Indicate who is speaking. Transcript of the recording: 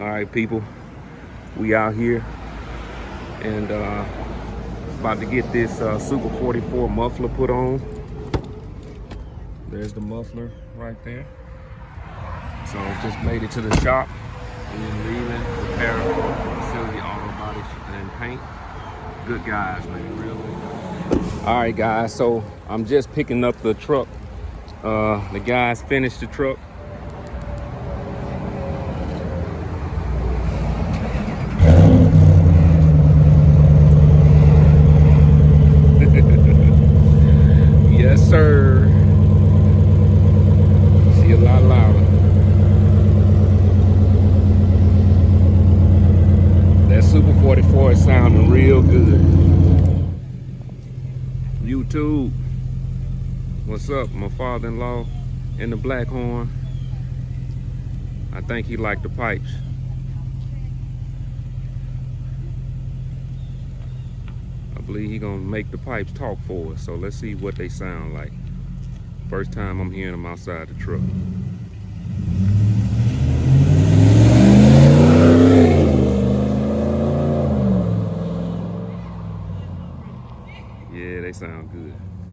Speaker 1: All right, people, we out here and about to get this Super 44 muffler put on. There's the muffler right there. So just made it to the shop and then leaving, repair facility, auto body and paint. Good guys, man, real good. All right, guys, so I'm just picking up the truck. The guys finished the truck. Yes, sir. See, a lot louder. That Super 44 is sounding real good. YouTube, what's up? My father-in-law in the BLKHORN. I think he liked the pipes. I believe he gonna make the pipes talk for us, so let's see what they sound like. First time I'm hearing them outside the truck. Yeah, they sound good.